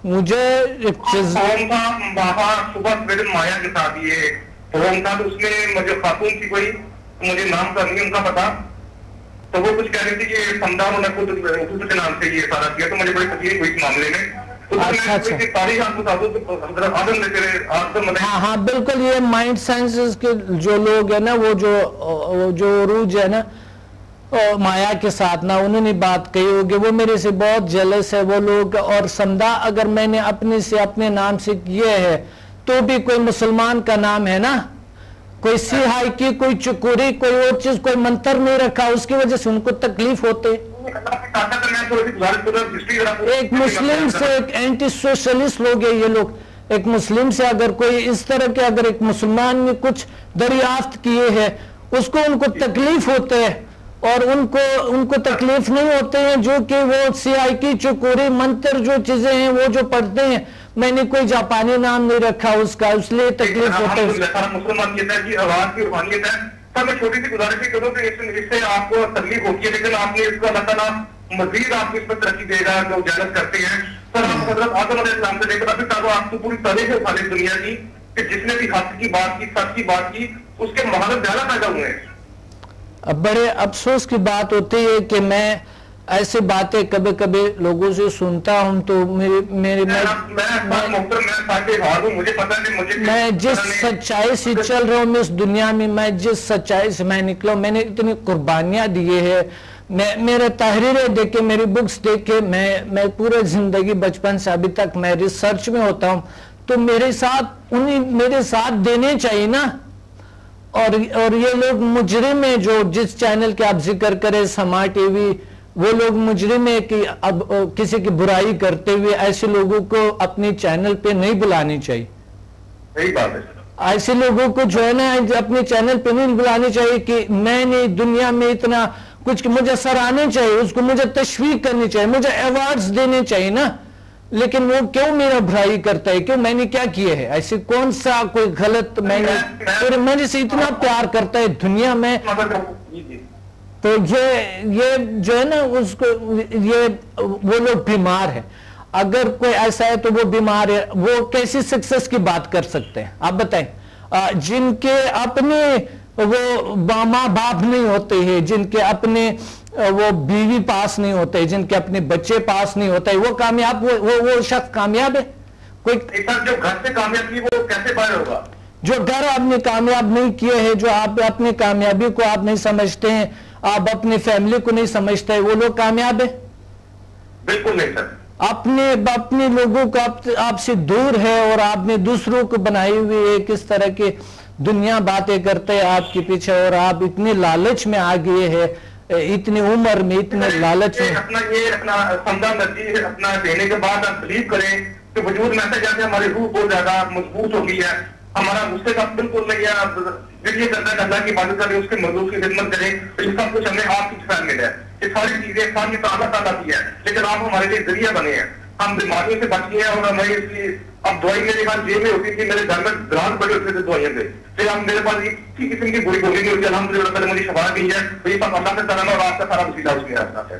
مجھے ایک چیز ہوم تھا وہاں صبح سویرے مایا کے ساتھ یہ ہوم تھا، تو اس میں مجھے خاتون تھی کوئی، مجھے نام کا نہیں ان کا پتا، تو وہ کچھ کہہ رہی تھی کہ سمدان نے خود کے نام سے یہ سارا کیا، تو مجھے بڑی تکلیف ہوئی اس معاملے میں. اچھا اچھا ہاں ہاں بالکل. یہ مائنڈ سائنسز کے جو لوگ ہیں نا، وہ جو عروج ہے نا مایا کے ساتھ نا، انہوں نے بات کہی ہوگی، وہ میرے سے بہت جیلس ہے وہ لوگ. اور سمدھا اگر میں نے اپنے نام سے کیے ہے تو بھی کوئی مسلمان کا نام ہے نا، کوئی سیائی کی، کوئی چکوری، کوئی اور چیز، کوئی منتر نہیں رکھا، اس کی وجہ سے ان کو تکلیف ہوتے. ایک مسلم سے ایک اینٹی سوشلسٹ لوگ ہیں یہ لوگ. ایک مسلم سے اگر کوئی اس طرح کے اگر ایک مسلمان نے کچھ دریافت کیے ہے، اس کو ان کو تکلیف ہوتے ہے، اور ان کو تکلیف نہیں ہوتے ہیں جو کہ وہ سیائی کی چکوری منتر جو چیزیں ہیں وہ جو پڑھتے ہیں. میں نے کوئی جاپانی نام نہیں رکھا اس کا، اس لیے تکلیف ہوتا ہے. سر میں چھوٹی سی گزارش کروں کہ اس سے آپ کو تکلیف ہوتی ہے، لیکن آپ نے اس کو اللہ تعالیٰ مزید آپ کو اس پر ترقی دے گا جو جانت کرتے ہیں. سر آپ حضرت آدم علیہ السلام سے لے کر ابھی تک آپ کو پوری تاریخ اٹھا لی دنیا کی کہ جس نے بھی حق کی بات کی، سچ کی بات کی، اس کے مہارت زیادہ پیدا ہوئے ہیں. اب بڑے افسوس کی بات ہوتی ہے کہ میں ایسی باتیں کبھی کبھی لوگوں سے سنتا ہوں تو میں جس سچائی سے چل رہا ہوں اس دنیا میں جس سچائی سے میں نکلا ہوں، میں نے اتنی قربانیاں دیے ہیں. میرے تحریریں دیکھے، میری بکس دیکھے، میں پورے زندگی بچپن سے ابھی تک میں ریسرچ میں ہوتا ہوں، تو میرے ساتھ دینے چاہیے نا. اور یہ لوگ مجرم ہیں جو جس چینل کے آپ ذکر کریں، سما ٹی وی، وہ لوگ مجرم ہیں کہ اب کسی کی برائی کرتے ہوئے ایسے لوگوں کو اپنی چینل پہ نہیں بلانی چاہیے. ایسے لوگوں کو جو ہے نا اپنے چینل پہ نہیں بلانی چاہیے کہ میں نے دنیا میں اتنا کچھ، مجھے سراہنے چاہیے، اس کو مجھے تشویق کرنی چاہیے، مجھے ایوارڈز دینے چاہیے نا. لیکن وہ کیوں میرا برائی کرتا ہے؟ کیوں؟ میں نے کیا کیا ہے ایسے؟ کون سا کوئی غلط میں سے اتنا پیار کرتا ہے دنیا میں؟ تو یہ جو ہے نا اس کو وہ لوگ بیمار ہیں. اگر کوئی ایسا ہے تو وہ بیمار ہے. وہ کیسی سکسس کی بات کر سکتے ہیں آپ بتائیں؟ جن کے اپنے وہ ماں باپ نہیں ہوتے ہیں، جن کے اپنے وہ بیوی پاس نہیں ہوتے، جن کے اپنے بچے پاس نہیں ہوتے، وہ کامیاب، وہ شخص کامیاب ہے؟ کوئی جو گھر سے کامیاب کی وہ کیسے باہر ہوگا؟ جو گھر آپ نے کامیاب نہیں کیے ہیں، جو آپ اپنی کامیابی کو آپ نہیں سمجھتے ہیں، آپ اپنی فیملی کو نہیں سمجھتے، وہ لوگ کامیاب ہیں؟ بالکل نہیں سر. اپنے لوگوں کو آپ سے دور ہے اور آپ نے دوسروں کو بنائی ہوئی ہے. کس طرح کی دنیا باتیں کرتے ہیں آپ کے پیچھے، اور آپ اتنے لالچ میں آ گئے ہیں، اتنی عمر میں اتنے لالچ میں. اپنا سمجھا نتیجہ اپنا دینے کے بعد آپ بلیو کریں کہ وجود میں ایسا جاتے ہماری روح بہت زیادہ مضبوط ہو گئی ہے، ہمارا غصے کا بالکل نہیں ہے، یہ کرتا ہے اللہ کی عبادت کریں، اس کے مردوں کی خدمت کریں، تو یہ سب کچھ ہمیں آپ کی فہم ملا ہے. یہ ساری چیزیں انسان کی اللہ تعالیٰ کی ہے، لیکن آپ ہمارے لیے ذریعہ بنے ہیں. ہم بیماریوں سے بچ گئے ہیں، اور ہمیں اس کی اب دوائی میرے پاس جیب میں ہوتی تھی، میرے گھر میں گرانٹ پڑے ہوتے تھے دوائیاں پہ، پھر ہم میرے پاس کسی قسم کی بری گولی نہیں ہوتی. الحمدللہ پہلے مجھے شفا دی ہے، تو یہ سب اللہ سے کرنا اور آپ کا سارا وسیلہ اس میں ہے.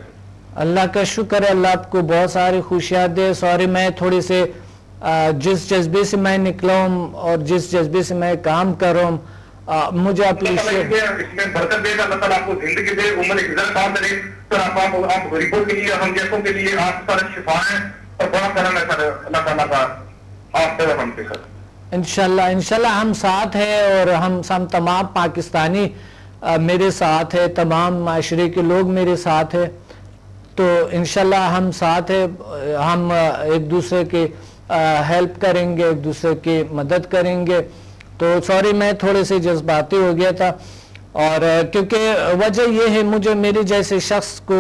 اللہ کا شکر ہے، اللہ آپ کو بہت ساری خوشیاں دے. سوری میں تھوڑی سے جس جذبے سے میں نکلا ہوں اور جس جذبے سے میں کام کر رہا ہوں، مجھے اپریشیٹ اس میں برکت دے گا. اللہ تعالیٰ آپ کو زندگی دے، عمر عزت بات کرے، پھر آپ غریبوں کے لیے، ہم جیسوں کے لیے آپ سارے شفا ہیں اور بڑا کرم ہے سر اللہ تعالیٰ کا آپ پر ہم پہ. انشاءاللہ ہم ساتھ ہیں، اور ہم تمام پاکستانی میرے ساتھ ہے، تمام معاشرے کے لوگ میرے ساتھ ہیں. تو انشاءاللہ ہم ساتھ ہیں، ہم ایک دوسرے کی ہیلپ کریں گے، ایک دوسرے کی مدد کریں گے. تو سوری میں تھوڑے سے جذباتی ہو گیا تھا، اور کیونکہ وجہ یہ ہے مجھے میرے جیسے شخص کو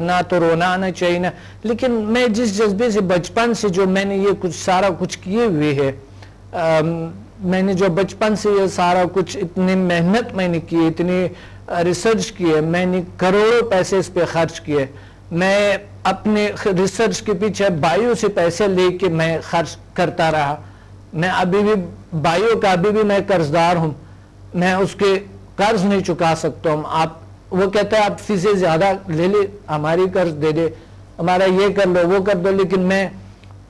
نہ تو رونا آنا چاہیے نا، لیکن میں جس جذبے سے بچپن سے جو میں نے یہ سارا کچھ کیے ہوئے ہے، میں نے جو بچپن سے یہ سارا کچھ اتنی محنت میں نے کی، اتنی ریسرچ کی ہے، میں نے کروڑوں پیسے اس پہ خرچ کیے. میں اپنے ریسرچ کے پیچھے بھائیوں سے پیسے لے کے میں خرچ کرتا رہا. میں ابھی بھی بھائیوں کا ابھی بھی میں قرضدار ہوں، میں اس کے قرض نہیں چکا سکتا ہوں. وہ کہتا ہے آپ فیسیں زیادہ لے لے، ہماری قرض دے دے، ہمارا یہ کر لو وہ کر دو، لیکن میں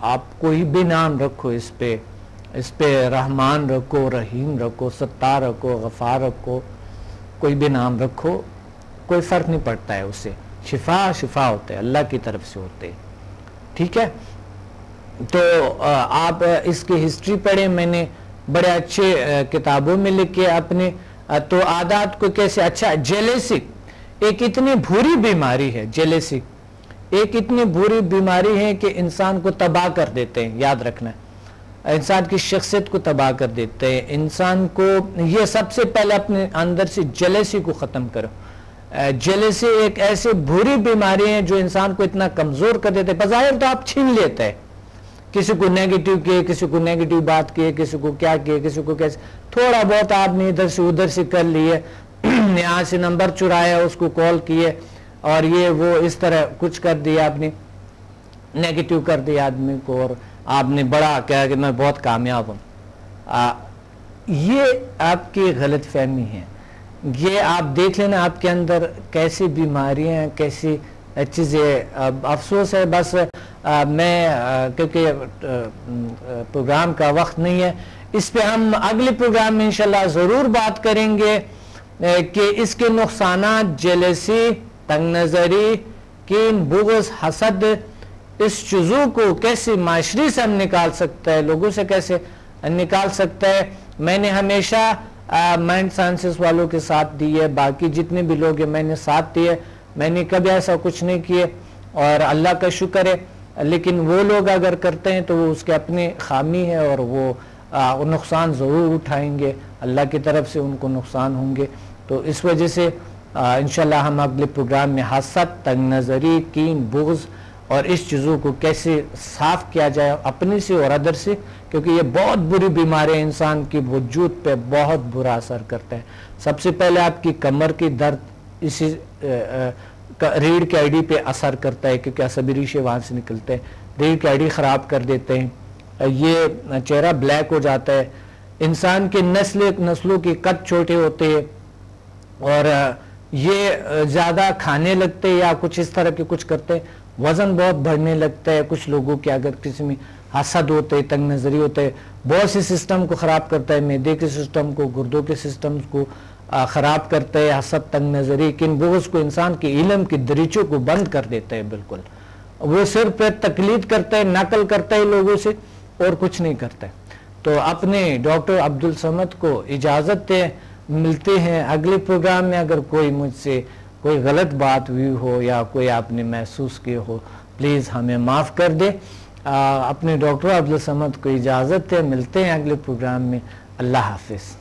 آپ کوئی بھی نام رکھو اس پہ رحمان رکھو، رحیم رکھو، ستار رکھو، غفار رکھو، کوئی بھی نام رکھو، کوئی فرق نہیں پڑتا ہے اس سے، شفا ہوتے ہیں، اللہ کی طرف سے ہوتے ہیں، ٹھیک ہے؟ تو آپ اس کی ہسٹری پڑھیں، میں نے بڑے اچھے کتابوں میں لکھے اپنے. تو عادات کو کیسے، اچھا جیلیسک ایک اتنی بری بیماری ہے، جیلیسک ایک اتنی بری بیماری ہے کہ انسان کو تباہ کر دیتے ہیں، یاد رکھنا، انسان کی شخصیت کو تباہ کر دیتے ہیں. انسان کو یہ سب سے پہلے اپنے اندر سے جیلیسی کو ختم کرو. جیلیسی ایک ایسی بری بیماری ہے جو انسان کو اتنا کمزور کر دیتے ہیں. بظاہر تو آپ چھین لیتے ہیں، کسی کو نیگیٹو کیے، کسی کو نیگیٹو بات کیے، کسی کو کیا کیے، کسی کو کیسے، تھوڑا بہت آپ نے ادھر سے ادھر سے کر لیے، یہاں سے نمبر چرایا، اس کو کال کیے، اور یہ وہ اس طرح کچھ کر دیا، آپ نے نیگیٹو کر دیا آدمی کو، اور آپ نے بڑا کہا کہ میں بہت کامیاب ہوں. یہ آپ کی غلط فہمی ہے. یہ آپ دیکھ لینا آپ کے اندر کیسی بیماریاں، کیسی چیزیں. افسوس ہے بس میں کیونکہ پروگرام کا وقت نہیں ہے، اس پہ ہم اگلے پروگرام میں انشاءاللہ ضرور بات کریں گے کہ اس کے نقصانات، جیلیسی، تنگ نظری، کین، بغض، حسد، اس چیزوں کو کیسے معاشرے سے ہم نکال سکتا ہے، لوگوں سے کیسے نکال سکتا ہے. میں نے ہمیشہ مائنڈ سائنسز والوں کے ساتھ دی ہے، باقی جتنے بھی لوگ ہیں میں نے ساتھ دیے، میں نے کبھی ایسا کچھ نہیں کیے، اور اللہ کا شکر ہے. لیکن وہ لوگ اگر کرتے ہیں تو وہ اس کے اپنی خامی ہے، اور وہ نقصان ضرور اٹھائیں گے، اللہ کی طرف سے ان کو نقصان ہوں گے. تو اس وجہ سے انشاءاللہ ہم اگلے پروگرام میں حسد، تنگ نظری، کین، بغض اور اس چیزوں کو کیسے صاف کیا جائے اپنے سے اور ادر سے، کیونکہ یہ بہت بری بیماری انسان کی وجود پہ بہت برا اثر کرتا ہے. سب سے پہلے آپ کی کمر کی درد اسی ریڑھ کی ہڈی پہ اثر کرتا ہے، کیونکہ عصبی ریشے وہاں سے نکلتے ہیں، ریڑھ کی ہڈی خراب کر دیتے ہیں، یہ چہرہ بلیک ہو جاتا ہے، انسان کے نسلوں کے قد چھوٹے ہوتے ہیں، اور یہ زیادہ کھانے لگتے یا کچھ اس طرح کے کچھ کرتے، وزن بہت بڑھنے لگتا ہے. کچھ لوگوں کے اگر کسی میں حسد ہوتے، تنگ نظری ہوتے، بہت سی سسٹم کو خراب کرتا ہے، معدے کے سسٹم کو، گردوں کے سسٹم کو خراب کرتا ہے حسد، تنگ نظری، کن، بغض کو انسان کے علم کی دریچوں کو بند کر دیتا ہے. بالکل وہ صرف تقلید کرتا ہے، نقل کرتا ہے لوگوں سے، اور کچھ نہیں کرتا ہے. تو اپنے ڈاکٹر عبدالصمد کو اجازت دیں، ملتے ہیں اگلے پروگرام میں. اگر کوئی مجھ سے کوئی غلط بات ہوئی ہو یا کوئی آپ نے محسوس کیے ہو، پلیز ہمیں معاف کر دے. اپنے ڈاکٹر عبدالصمد کو اجازت دیں، ملتے ہیں اگلے پروگرام میں. اللہ حافظ.